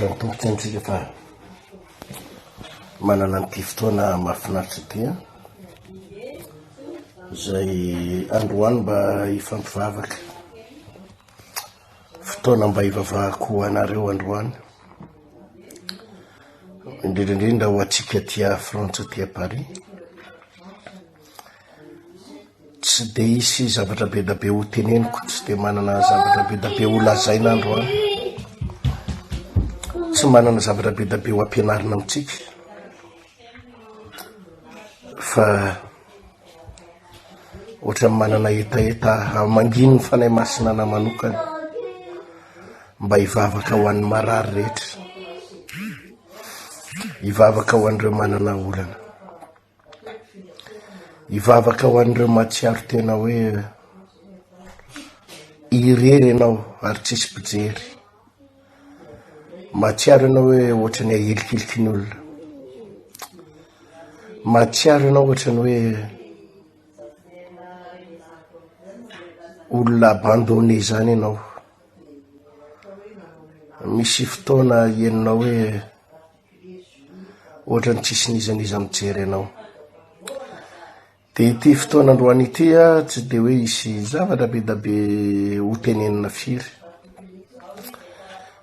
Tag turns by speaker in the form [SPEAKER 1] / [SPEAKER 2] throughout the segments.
[SPEAKER 1] Mahafinaritra ny tombotsy antsika fa manana an'ity fotoana mahafinaritra ity zay androany mba hifampivavaka, fotoana mba hivavahako anareo androany, indrindrindrindra ho atsika tia Frantsa tia Paris. Tsy de hisy zavatra be da be ho teneniko, tsy de manana zavatra be da be ho lazaina androany, tsy manana zavatra be da be ho ampianarina amitsika, fa ohatra manana etaeta mangino ny fanahy masina na manokana mba hivavaka ho an'ny marary rehetra, hivavaka ho an'ireo manana olana, hivavaka ho an'ireo mahatsiaro tena hoe irery ianao ary tsisy mpijery, mahatsiaro ianao hoe ohatrany ahelikeliky ny olona, mahatsiaro ianao ohatrany hoe olona abandonné zany ianao. Misy fotoana ienao hoe ohatrany tsisy nizaniza mijery ianao. De ity fotoana androany ity tsy de hoe hisy zavatra be da be ho tenenina firy,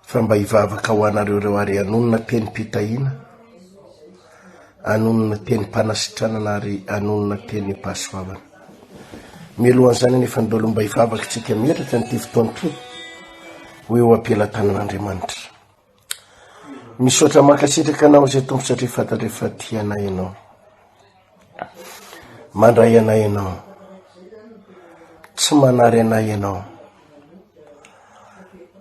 [SPEAKER 1] fa mba hivavaka ho anareo reo ary anonona teny mpitahina, anonona teny mpanasitranana ary anonona teny pasoavana. Mialohan'izany nefa ndolo mba hivavaka tsika mieritraka n'ity fotoana ity hoe ho ampelatanan'Andriamanitra. Misaotra mankasitraka anao zay tompo satria fantatra efa tia anay ianao, mandray anay ianao, tsy manary anay ianao,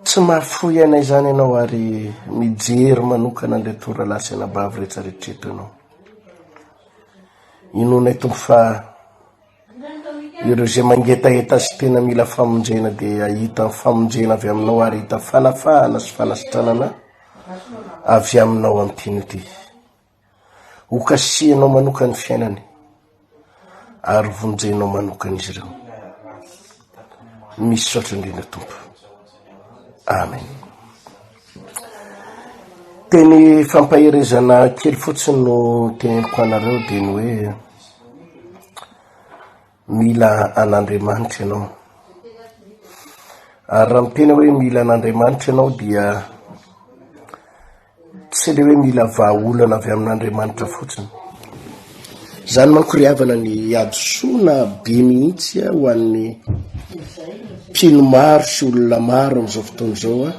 [SPEAKER 1] tsy mahafoy anay zany ianao ary mijery manokana an'ilay tora lasa nabavy rehetrarehetra ianao. Inonay tompo fa ireo zay mangetaheta sy tena mila famonjena dia ahita famonjena avy aminao ary hita fanafahana sy fanasitranana avy aminao amin'ity ity. Ho kasihanao manokany fiainany ary vonjenao manokany izy ireo. Misaotra indrindra tompo. Amen. Teny fampaherezana kely fotsiny no teneniko anareo dia ny hoe mila an'Andriamanitra ianao. Ary raha miteny hoe mila an'Andriamanitra ianao dia tsy le hoe mila vahaolana avy amin'Andriamanitra fotsiny. Zany manko ry havana ny adosoana be mihitsy ho an'ny mpino maro sy olona maro amin'izao fotoana izao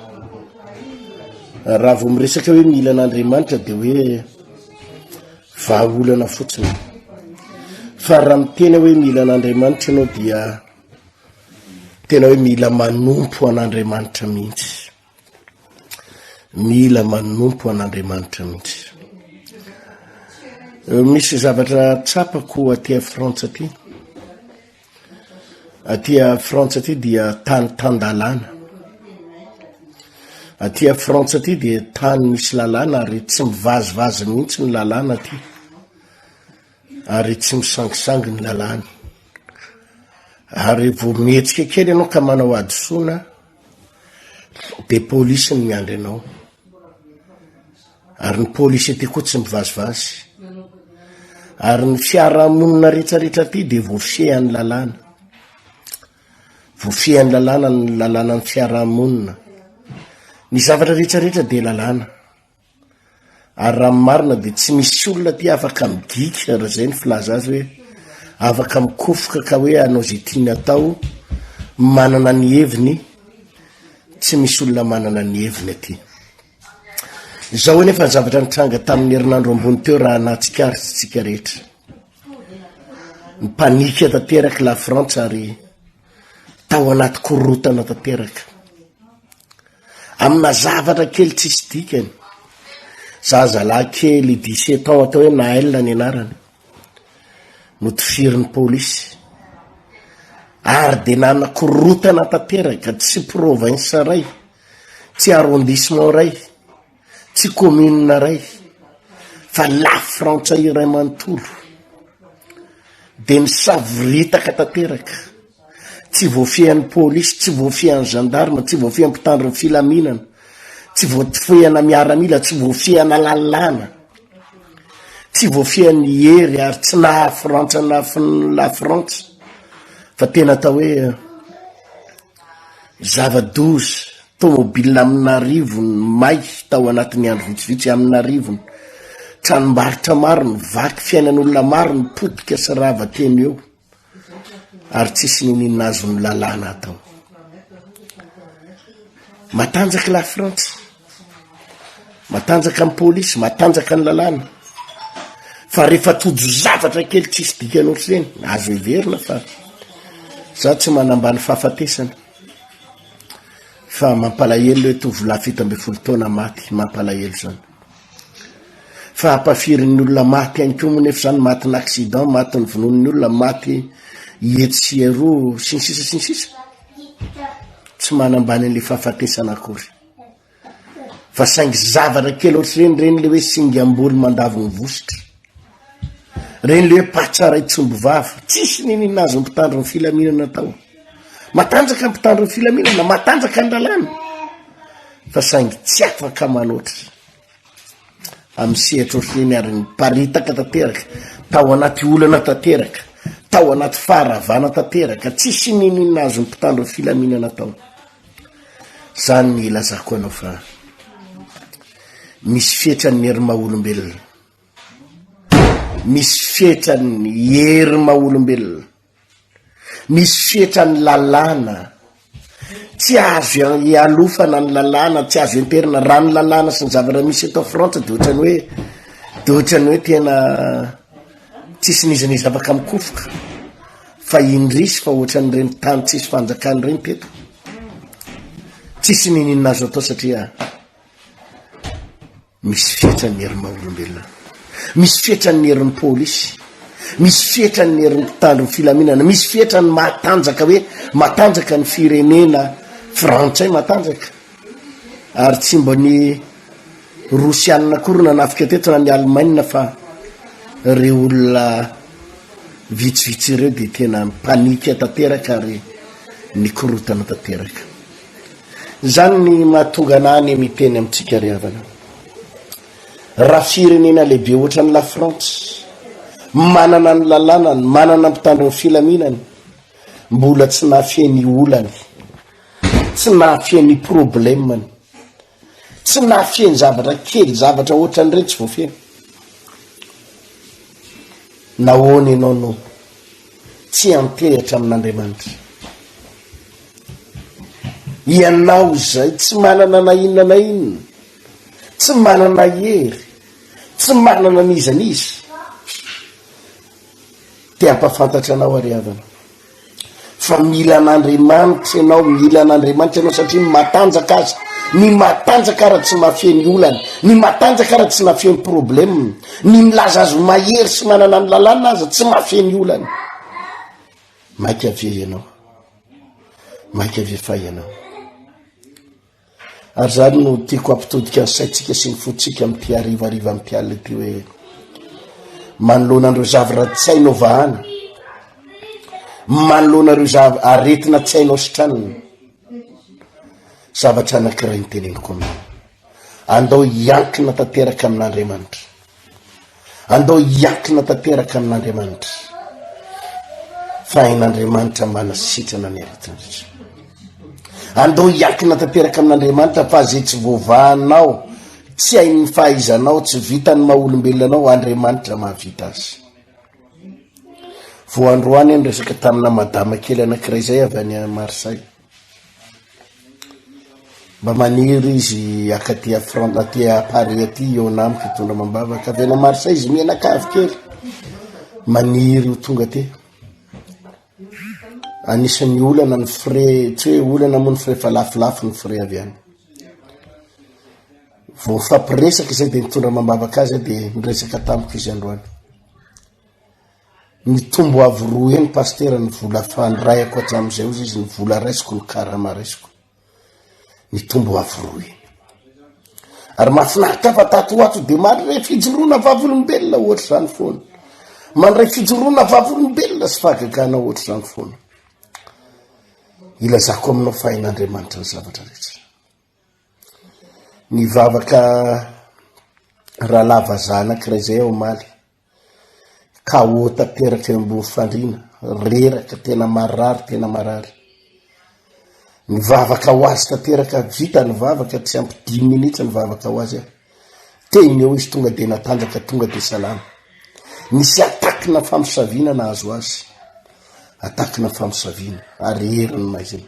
[SPEAKER 1] raha vao miresaka hoe mila an'Andriamanitra dia hoe vahaolana fotsiny. Fa raha miteny hoe mila an'Andriamanitra ianao dia tena hoe mila manompo an'Andriamanitra mihitsy, mila manompo an'Andriamanitra mihitsy. Misy zavatra tsapako aty Frantsa aty. Aty Frantsa aty dia tany tandalana. Aty Frantsa aty dia tany misy lalàna ary tsy mivazivazy mihitsy ny lalàna aty, ary tsy misangisangy ny lalàna. Ary vao mihetsika kely ianao ka manao adosoana dia polisy ny miandry anao, ary ny polisy aty koa tsy mivazivazy, ary ny fiarahamonina rehetrarehetra aty dia voafehan'ny lalàna, voafehan'ny lalàna ny lalàna ny fiarahamonina. Ny zavatra rehetrarehetra dia lalàna, ary raha marina dia tsy misy olona aty afaka migika, raha zay ny filaza azy hoe afaka mikofoka ka hoe anao zay tiany atao, manana ny heviny. Tsy misy olona manana ny heviny aty. Izao anefa ny zavatra nitranga tamin'ny herinandro ambony teo raha nahatsikaritsika rehetra. Ny panika tanteraka la Frantsa ary tao anaty korotana tanteraka. Amina zavatra kely tsisy dikany. Zazalahy kely 17 ans atao hoe Naël ny anarany no tofirin'ny polisy. Ary dia nanakorotana tanteraka, tsy province ray, tsy arrondissement ray, tsy commune ray, fa la Frantsa iray manontolo. Dia nisaviritaka tanteraka. Tsy voafihan'ny polisy, tsy voafihan'ny gendarme, tsy voafihan'ny mpitandro ny filaminana, tsy voafehana miaramila, tsy voafehana lalàna, tsy voafehany hery ary tsy nahafrantsana la France fa tena atao hoe zava-dozy tomobile amina rivony may tao anatin'ny andro vitsivitsy amina rivony, tranombaritra maro ny vaky fiainan'olona maro ny potika sy rava teny eo ary tsisy ninina azony lalàna atao. Matanjaka la France, matanjaka ny polisy, matanjaka ny lalàna, fa rehefa tojo zavatra kely tsisy dikan'ohatry zeny azo heverina fa za tsy manambany fahafatesana fa mampalahelo hoe tovolahy 17 taona maty, mampalahelo zany. Fa hampafirin'ny olona maty any koa moa nefa zany, maty ny accident, maty ny vonon'ny olona, maty etsero sy ny sisa tsy manambany an'le fahafatesana akory. Fa saingy zavatra kely ohatry reny le hoe singamboly mandavy ny vosotra, reny le hoe patsara itsombo vava, tsisy ninina azo mpitandro ny filaminana tao. Matanjaka ny mpitandro ny filaminana, matanjaka ny lalàna, fa saingy tsy afaka manoatra amsehatra ohatry reny ary ny paritaka tanteraka, tao anaty olana tanteraka, tao anaty faharavana tanteraka, tsisy ninina azo ny mpitandro ny filaminana tao. Zany ny ilazako anao fa misy fetrany hery maha-olombelona, misy fetrany hery maha-olombelona, misy fetrany lalàna, tsy azo ialofana ny lalàna, tsy azo enterina raha ny lalàna sy ny zavatra misy eto France de ohatrany hoe tena tsisy nizanizy afaka mikofoka fa indrisy fa ohatran'ireny tany tsisy fanjakany reny teto, tsisy ninina azo atao satria misy fetrany hery maha-olombelona, misy fetrany hery ny polisy, misy fetrany hery ny mpitandro ny filaminana, misy fetrany matanjaka hoe matanjaka ny firenena frantsay, matanjaka ary tsy mba ny rosianina kory nanafika teto na ny Allemagne fa reo olona vitsivitsy ireo de tena panika tanteraka ary nikorotana tanteraka. Zany ny mahatonga anany miteny amintsika ry havana, raha firenena lehibe ohatra ny la France manana ny lalànany, manana mpitandro ny filaminany, mbola tsy nahafeny olany, tsy nahafeny problemany, tsy nahafeny zavatra kely, zavatra ohatra n'ireny tsy voafeny. Nahoana ianao no tsy antehatra amin'Andriamanitra? Ianao zay tsy manana na inona na inona, tsy manana hery, tsy manana nizaniza, te hampafantatra anao ary havana fa mila an'Andriamanitra ianao, mila an'Andriamanitra ianao satria matanjaka azy, ny matanjaka raha tsy mahafeny olany, ny matanjaka raha tsy mahafeny problème, ny milaza azo mahery sy manana ny lalàna aza tsy mahafeny olany. Maika ave ianao, maika ave fa ianao. Ary zany no tiako ampitodika ny saitsika sy ny fotsika amty arivariva amty alina ty hoe manoloanandreo zavatra tsy hainao vahana, manoloanareo aretina tsy hainao sitranina, zavatra anankiray ny teneniko aminao, andao iankina tanteraka amin'Andriamanitra, andao iankina tanteraka amin'Andriamanitra fa hain'Andriamanitra manasitrana ny aretinaritra, andao iankina tanteraka amin'Andriamanitra fa zay tsy voavahanao, tsy hain'ny fahaizanao, tsy vitany maha-olombelonanao, Andriamanitra mahavita azy. Voandroany ny resaka tamina madama kely anankiray zay avy any Marsay, mba maniry izy akaty aty Paris aty eo namiko hitondra mambavaka avy any Marsay, izy mianakavy kely maniry ho tonga te. Anisan'ny olana ny frais, tsy hoe olana moa ny frais fa lafilafy ny frais avy any. Vo fampiresaka zay de nitondra mambavaka azy de niresaka tamiko izy androany, nitombo avy roa eny pasteur ny vola fandrayako hatram'izay ozy izy, ny vola raisiko, ny karama raisiko, nitombo avy roa eny. Ary mahafinaritra fa tato ato de mandray fijoroana vavolombelona ohatra zany foana, mandray fijoroana vavolombelona sy fahagagana ohatra zany foana. Ilazako aminao fa hain'Andriamanitra ny zavatra rehetra. nivavaka raha lava zanak'iray zay ao maly ka ota teraka ambony fandrina reraka tena marary nivavaka ho azy tateraka vita nivavaka tsy ampy 10 minitra nivavaka ho azy teny eo izy tonga de natanjaka tonga de salama nisy atakina famosavina na azo azy atakina famosavina ary heriny maiziny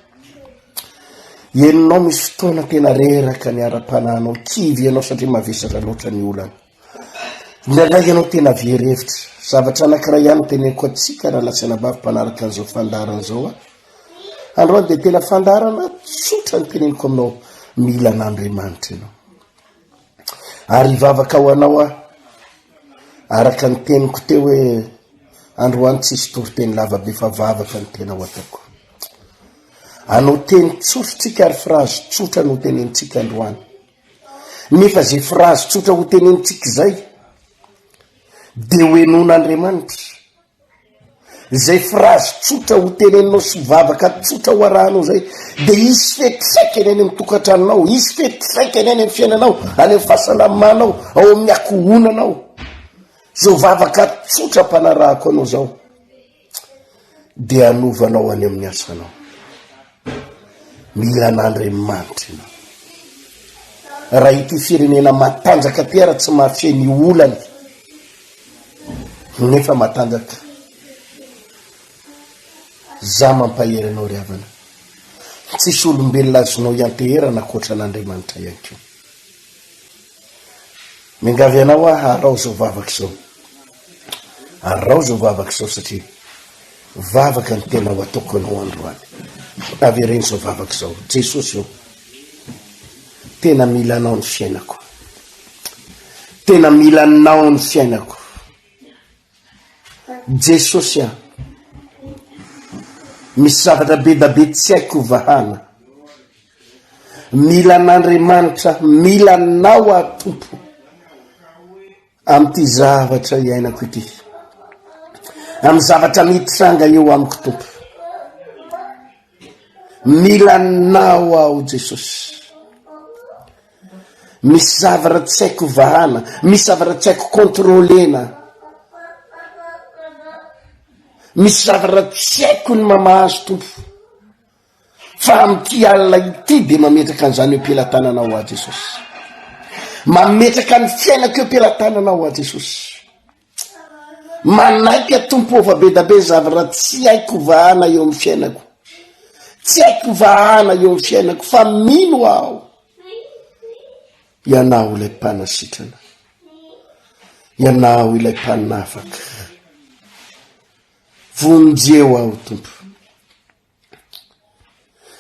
[SPEAKER 1] eninao misy fotoana tena reraka ny ara-pananao kivy ianao satria mavesatra loatra ny olana ndraindray ianao tena verevitra zavatra anankiray ihany teneniko atsika raha lasana bavy mpanaraka an'izao fandarana zao androany de tena fandarana tsotra ny teneniko aminao mila n'Andriamanitra ianao ary ivavaka ho anao araka ny teniko teo hoe androany tsisy toriteny lavabe fa vavaka ny tena ho atako anao teny tsotritsika ary frazy tsotra no tenenitsika androany nefa zay frazy tsotra ho tenenitsika zay de hoenon'Andriamanitra zay frazy tsotra ho teneninao sy vavaka tsotra ho arahanao zay de isy fetisaika eny amin'ny tokantranonao isy fetisaika eny amin'ny fiainanao any amin'ny fahasalamanao ao amin'ny akohonanao zao vavaka tsotra mpanarahako anao zao de anovanao any amin'ny asanao mila n'Andriamanitra ianao raha ity firenena matanjaka ty raha tsy mahafia ny olany nefa matanjaka za mampahery anao ry havana tsisy olombelona azonao ianteherana koatra n'Andriamanitra ihany keo mingavy anao arao zao vavaka zao satria vavaka ny tena ho ataoko anao androany avy reny zao vavaka zao Jesosy io tena mila anao ny fiainako tena mila anao ny fiainako Jesosy misy zavatra be da be tsy haiko vahana mila n'Andriamanitra mila anao Tompo amty zavatra iainako ity amy zavatra mitranga eo amiko Tompo mila anao aho Jesosy misy zavatra tsy haiko vahana misy zavatra tsy haiko kontrolena misy zavatra tsy haiko ny mamahazo Tompo fa amty alina ity de mametraka an'izany eo am-pelatananao Jesosy mametraka ny fiainako eo am-pelatananao Jesosy manaiky Tompo fa be da be zavatra tsy haiko vahana eo amin'ny fiainako tsy haiko vahana eo amin'ny fiainako fa mino aho ianao ilay mpanasitrana ianao ilay mpanafaka vonjeo aho Tompo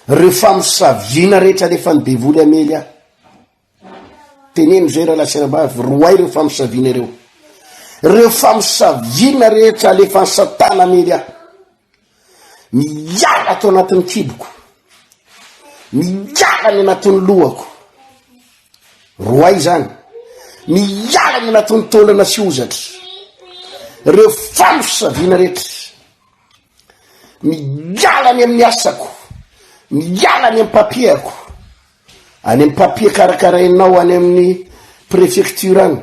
[SPEAKER 1] reo famosaviana rehetra rehefa ny devoly amely teneno zay raha lasirabavy roay reo famosaviana reo famosaviana rehetra alefa ny Satana amely miala ato anatin'ny kiboko miala ny anatin'ny lohako roay zany miala ny anatin'ny tolana sy ozatra reo famosaviana rehetra miala ny amin'ny asako miala ny amin'ny papiako any amin'ny papie karakarainao any amin'ny préfecture any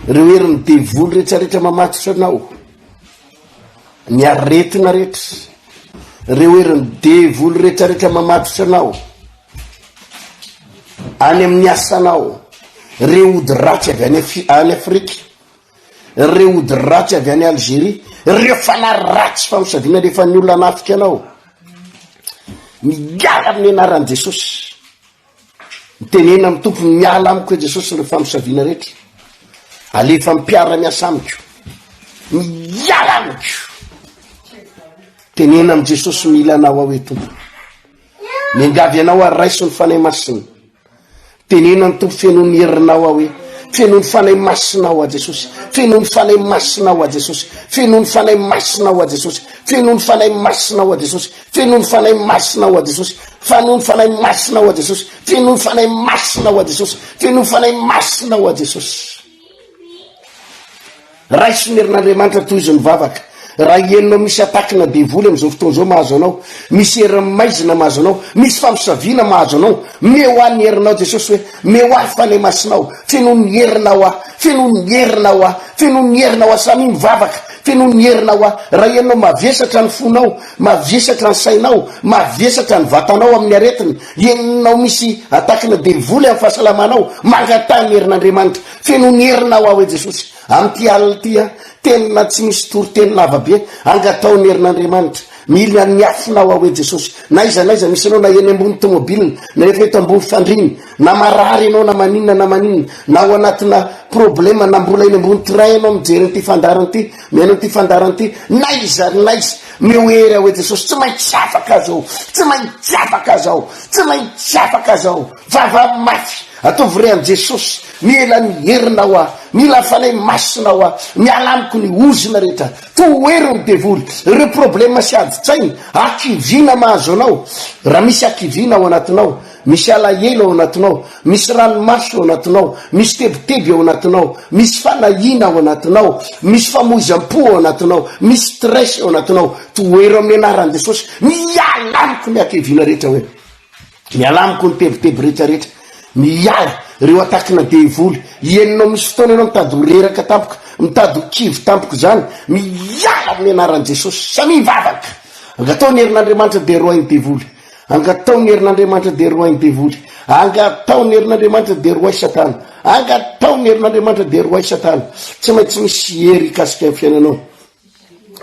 [SPEAKER 1] reo herin'ny devoly rehetrarehetra mamatotra anao ny aretina rehetra reo herin'ny devoly rehetrarehetra mamatotra anao any amin'ny asanao reo ody ratsy avy any Afrika reo ody ratsy avy any Algérie reo fanaratsy famosaviana rehefa ny olona anafika anao miala amin'ny anaran'i Jesosy mitenena amin'ny Tompo miala amiko Jesosy reo famosaviana rehetra alefa mipiara miasa amiko miala amiko tenena am Jesosy mila anao aho Tompo mingavy anao raiso ny fanay masina tenena ny Tompo feno ny herinao aho feno ny fanay masinao Jesosy feno ny fanay masinao Jesosy feno ny fanay masinao Jesosy feno ny fanay masinao Jesosy feno ny fanay masinao Jesosy feno ny fanay masinao Jesosy feno ny fanay masinao Jesosy feno ny fanay masinao Jesosy raiso ny herin'Andriamanitra toy izy ny vavaka raha enonao misy atakina devoly am'izao fotoan'izao mahazo anao, misy herin'ny maizina mahazo anao, misy fampisaviana mahazo anao, mehoany herinao Jesosy hoe mehoany fane masinao, fenony herinao a, fenony herinao a, fenony herinao a, samy mivavaka fenony herinao a. Raha enao mavesatra ny fonao, mavesatra ny sainao, mavesatra ny vatanao amin'ny aretiny, enonao misy atakina devoly amin'ny fahasalamanao, mangatany herin'Andriamanitra, fenony herinao a hoe Jesosy am'ty alina ty a, tenina tsy misy toriteny lavabe angataony herin'Andriamanitra, mila niafinao hoe Jesosy. Na iza misy anao na eny ambony tomobilina, na efa eto ambony fandriny, na marary anao na maninona, na ao anatina problema, na mbola eny ambony train anao mijery ty fandarany ty, miaino ty fandarany ty, na iza mehoery hoe Jesosy, tsy maintsy afaka azao, tsy maintsy afaka azao, tsy maintsy afaka azao, vava mafy ataovy re an Jesosy, mila ny herinao a, mila fanay masinao a, miala amiko ny ozina rehetra, tohery ny devoly, ireo problema sy adi-tsainy, akivina mahazo anao. Raha misy akivina ao anatinao, misy alahelo ao anatinao, misy ranomaso ao anatinao, misy tebiteby ao anatinao, misy fanahina ao anatinao, misy famoizam-po ao anatinao, misy stress ao anatinao, tohery amin'ny anaran'i Jesosy, miala amiko ny akivina rehetra, hoe miala amiko ny tebiteby rehetrarehetra, miala reo atakina devoly. Enonao misy fotoana ianao mitady ho reraka tampoka, mitady ho kivy tampoka zany, miala amin'ny anaran'i Jesosy, samy mivavaka. Angataony herin'Andriamanitra de roainy devoly, angataony herin'Andriamanitra de roainy devoly, angataony herin'Andriamanitra de roay Satana, angataony herin'Andriamanitra de roay Satana. Tsy maintsy misy hery kasika amin'ny fiainanao,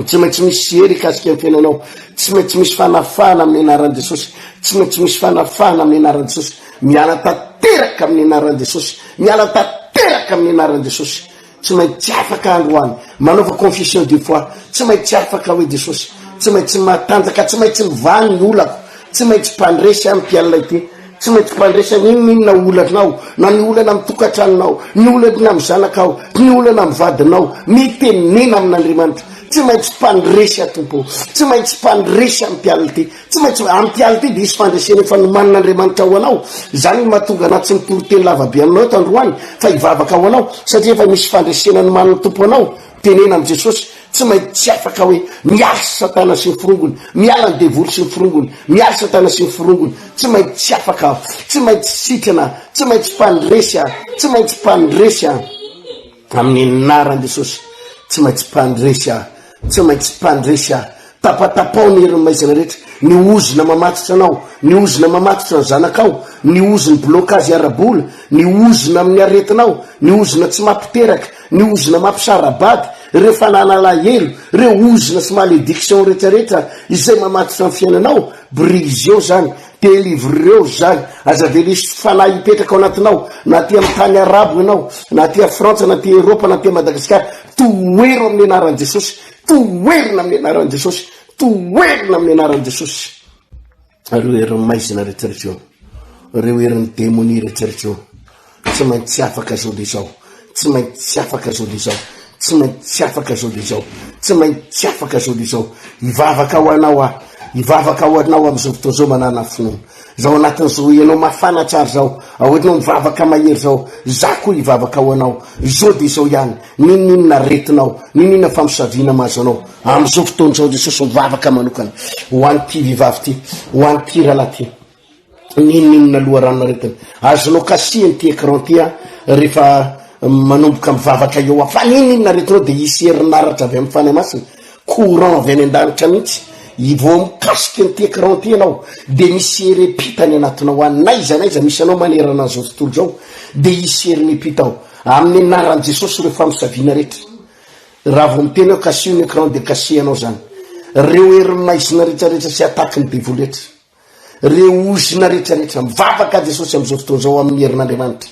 [SPEAKER 1] tsy maintsy misy hery kasika amin'ny fiainanao, tsy maintsy misy fanafana amin'ny anaran'i Jesosy, tsy maintsy misy fanafana amin'ny anaran'i Jesosy. Miala tanteraka amin'ny anaran'i Jesosy, miala tanteraka amin'ny anaran'i Jesosy. Tsy maintsy afaka androany manaova confession de foi, tsy maintsy afaka hoe Jesosy, tsy maintsy matanjaka, tsy maintsy mivany ny olako, tsy maintsy mpandresy amin'ny pialina ity, tsy maintsy mpandresy ninona olanao, na ny olana amin'ny tokantranonao, ny olana amin'ny zanakao, ny olana amin'ny vadinao, mitenena amin'Andriamanitra. Tsy maintsy mpandresy atompo, tsy maintsy mpandresy amin'ny pialina ity, tsy maintsy amin'ny pialina ity de isy fandresena efa nomanin'Andriamanitra ao anao. Zany mahatonga anaty tsy mitoriteny lavabe aminao tandroany fa hivavaka ao anao, satria efa misy fandresena nomaniny tompo anao. Tenena amin'ny Jesosy, tsy maintsy afaka hoe miala Satana sy ny firongony, miala ny devoly sy ny firongony, miala Satana sy ny firongony. Tsy maintsy afaka, tsy maintsy sitrana, tsy maintsy mpandresy, tsy maintsy mpandresy amin'ny anaran'i Jesosy, tsy maintsy mpandresy, tsy maintsy mpandresy. Tapatapao ny herin'ny maizina rehetra, ny ozina mamatitra anao, ny ozina mamatitra ny zanakao, ny ozina blokazy arabola, ny ozina amin'ny aretinao, ny ozina tsy mampiteraka, ny ozina mampisarabady, reo fananalahelo, reo ozina sy malédiction rehetrarehetra izay mamatitra ny fiainanao, brise eo zany, délivreo zany. Aza velisy fanahy hipetraka ao anatinao, na ty amin'ny tany arabo ianao, na ty a Frantsa, na ty Eropa, na ty Madagasikara, toero amin'ny anaran'i Jesosy, toerina amin'ny anaran'i Jesosy, toerina amin'ny anaran'i Jesosy. Reo herin'ny maizina rehetrarehetra eo, reo herin'ny démonie rehetrarehetra eo, tsy maintsy afaka zao de zao, tsy maintsy afaka zao de zao, tsy maintsy afaka zao de zao, tsy maintsy afaka zao de zao. Hivavaka ho anao a, hivavaka ho anao am'izao fotoana zao manana finoana zao anatin'izao ianao mafana tsara zao, ahoetinao mivavaka mahery zao, za koa hivavaka ho anao zao de zao ihany. Ninona retinao, ninona famosavina mahazo anao am'izao fotoana zao Jesosy mivavaka manokana ho an'ity vivavy ty, ho an'ity rahalahy ty. Ninona loharano aretiny azonao kasihany ty écran ty a rehefa manomboka mivavaka eo a, fa ninona retinao de isy herinaratra avy amin'ny fanahy masina, courant avy any an-danitra mihitsy. Ivao mikasiky ny ty écran ty anao de misy hery epitany anatinao any, naiza misy anao manerana an'izao tontolo zao de isy hery mipita ao amin'ny anaran'i Jesosy. Reo famosavina rehetra, raha vao miteny eo kasio ny écran de kasio anao zany. Reo herin'ny maizina rehetrarehetra sy ataky ny devoly rehetra, reo ozina rehetrarehetra, mivavaka Jesosy am'izao fotoana zao amin'ny herin'Andriamanitra,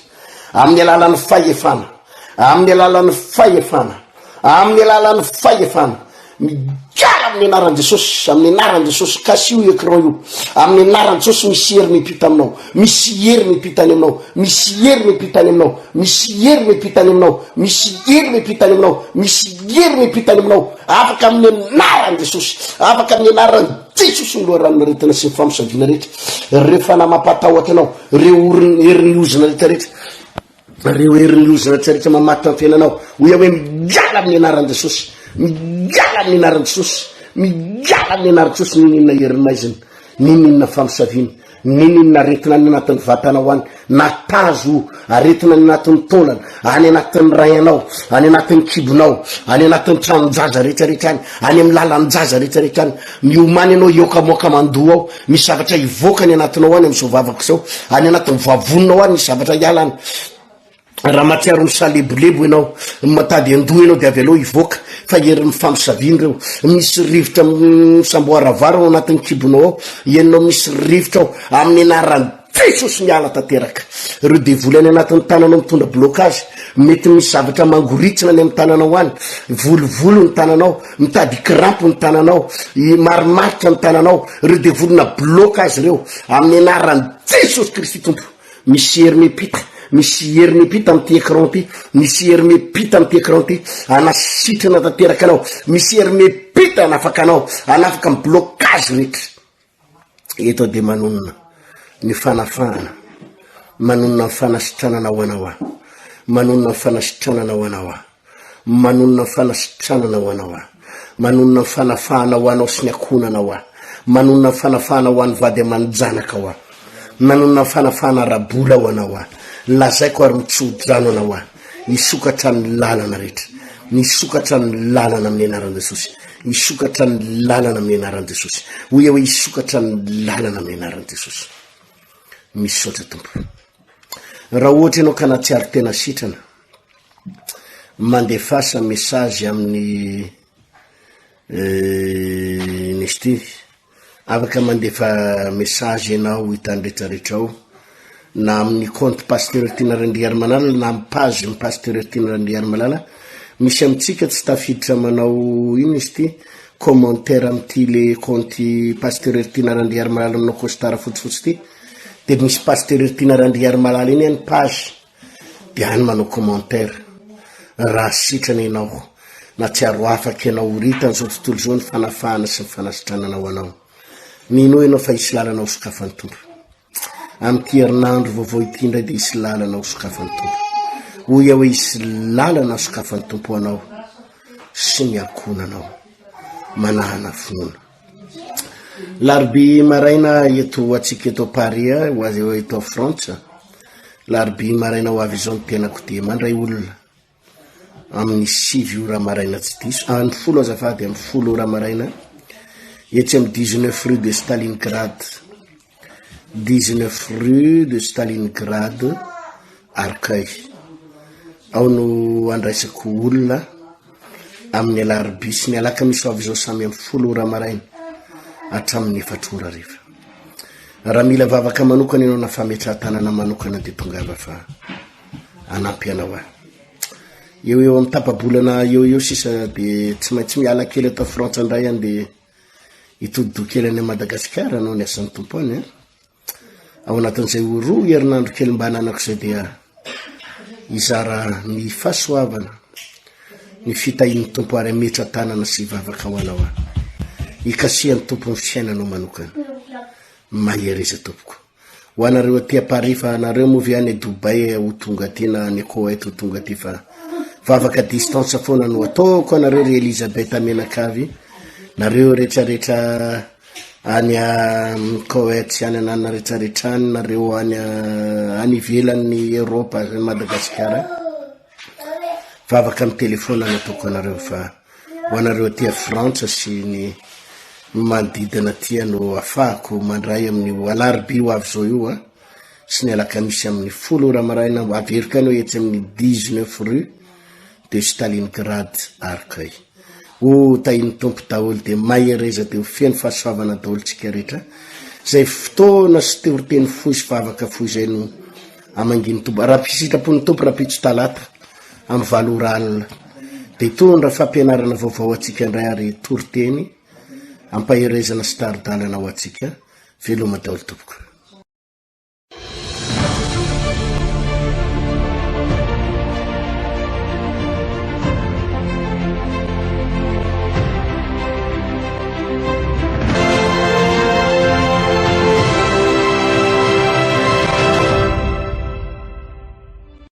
[SPEAKER 1] amin'ny alalan'ny fahefana, amin'ny alalan'ny fahefana, amin'ny alalan'ny fahefana. Miala amin'ny anaran'i Jesosy, amin'ny anaran'i Jesosy kasio écran io, amin'ny anaran'i Jesosy misy hery mipita aminao, misy hery mipitany aminao, misy hery mipitany aminao, misy hery mipitany aminao, misy hery mipitany aminao, misy hery mipitany aminao. Afaka amin'ny anaran'i Jesosy, afaka amin'ny anaran'i Jesosy ny loharano rehetra sy ny famosavina rehetra, reo fanahy mampatahotra anao, reo herin'ny ozina rehetrarehetra, reo herin'ny ozina rehetrarehetra mamatitra ny fiainanao, hoy hoe miala amin'ny anaran'i Jesosy. miala amin'ny anaran'i Jesosy, miala amin'ny anaran'i Jesosy. Ninina herimaizina, ninina famosavina, ninina aretina any anatin'ny vatana ho any, natazo aretina any anatin'ny taolana, any anatin'ny rayanao, any anatin'ny kibonao, any anatin'ny tranonjaza rehetrarehetra any, any amin'ny lalanjaza rehetrarehetra any. Miomany ianao iokamoka mandoa ao, misy zavatra ivoaka any anatinao any amin'izao vavaka izao, any anatin'ny vavononao any misy zavatra hiala any. Raha matsiaro misalebolebo ianao, matady andoha ianao de avy aloha ivoaka, fa hery mifamosaviny reo. Misy rivotra misamboaravara ao anatin'ny kibonao ao, ianao misy rivotra ao amin'ny anaran'ny Jesosy miala tanteraka. Reo devoly any anatin'ny tananao mitondra blocage, mety misy zavatra mangoritsina any amin'ny tananao any, volovolo ny tananao, mitady crampe ny tananao, marimaritra ny tananao, reo devolina blocage reo amin'ny anaran'ny Jesosy Kristy Tompo. Misy hery mipita, misy hery mipita amin'ity écran ty, misy hery mipita amin'ity écran ty, anasitrana tanteraka anao, misy hery mipita anafaka anao, anafaka amin'ny blocage rehetra. Eto de manonona ny fanafahana, manonona ny fanasitranana ho anao aho, manonona ny fanasitranana ho anao aho, manonona ny fanasitranana ho anao aho, manonona ny fanafahana ho anao sy ny akonana ho aho, manonona ny fanafahana ho an'ny vady aman-janaka ho aho, manonona ny fanafahana rabola ho anao aho. Lazaiko ary mitsodrano anao aho, nisokatra ny lalana rehetra, nisokatra ny lalana amin'ny anaran'i Jesosy, nisokatra ny lalana amin'ny anaran'i Jesosy, hoy hoe isokatra ny lalana amin'ny anaran'i Jesosy. Misaotra Tompo. Raha ohatra ianao ka natsiaro tena sitrana, mandefasa message amin'ny nisy ty, afaka mandefa message ianao hitandretrarehetra ao, na amin'ny compte pasteur Tina Randriary Malala, na amin'ny page ny pasteur Tina Randriary Malala. Misy amintsika tsy tafiditra manao ino izy ty, commentaire amin'ity le compte pasteur Tina Randriary Malala manao costara fotsifotsy ty, de misy pasteur Tina Randriary Malala iny any page, de any manao commentaire. Raha sitrana ianao na tsiaro afaka ianao rita n'izao tontolo izao ny fanafahana sy ny fanasitranana ho anao, nino ianao fa hisy lalanao sokafan'ny Tompo. Amin'ity herinandro vaovao ity indray de hisy lalanao sokafan'ny Tompo. Hoy hoe hisy lalana sokafan'ny Tompo anao sy ny akonanao, manahana fonona. Larbi maraina eto atsika eto Paris, ho azy eto France, larbi maraina ho avy izao ny tenako de mandray olona amin'ny 6 ora maraina tsy diso, amin'ny 10 azafady, amin'ny 10 ora maraina, etsy amin'ny 19 rue de Stalingrad, 19 rue de Stalingrad, Arcueil. Ao no andraisako olona amin'ny alarbi sy ny alakamisy avy izao samy amin'ny 10 ora maraina hatramin'ny 4 ora hariva. Raha mila vavaka manokana ianao na fametrahan-tanana manokana de tongava fa anampy anao aho. Eo amin'ny tapabolana eo sisa de tsy maintsy miala kely atao Frantsa indray any de itodido kely any Madagasikara anao ny asan'ny Tompo any. Ao anatin'izay roa herinandro kely mba ananako izay dia izara ny fahasoavana, ny fitahin'ny Tompo ary ametran-tanana sy vavaka ho anao aho. Ikasihan'ny Tompo ny fiainanao manokana. Mahereza Tompoko. Ho anareo aty a Paris fa anareo moa ve any Dubai ho tonga aty na any Koweït ho tonga aty fa vavaka distance foana no ataoko anareo ry Elisabeth Amenakavy, nareo rehetrarehetra any Koweït sy any anana rehetrarehetra any, nareo any ivelan'ny Europa, Madagasikara, vavaka amin'ny telefona no ataoko anareo fa ho anareo aty a Frantsa sy ny manodidina aty no afahako mandray amin'ny alarbi ho avy zao io sy ny alakamisy amin'ny 10 ora maraina, averika anao etsy amin'ny 19 rue de Stalingrad, Arcueil. O tahin'ny Tompo daholo de mahereza de ho feno fahasoavana daholo tsika rehetra. Zay fotoana sy teoriteny fohy sy vavaka fohy zay no amanginy Tompo. Raha sitrapony Tompo raha pitso talata amin'ny 4 ora alina. De itondra fampianarana vaovao atsika indray ary toriteny ampaherezana sy taridalana ho atsika. Veloma daholo Tompoko.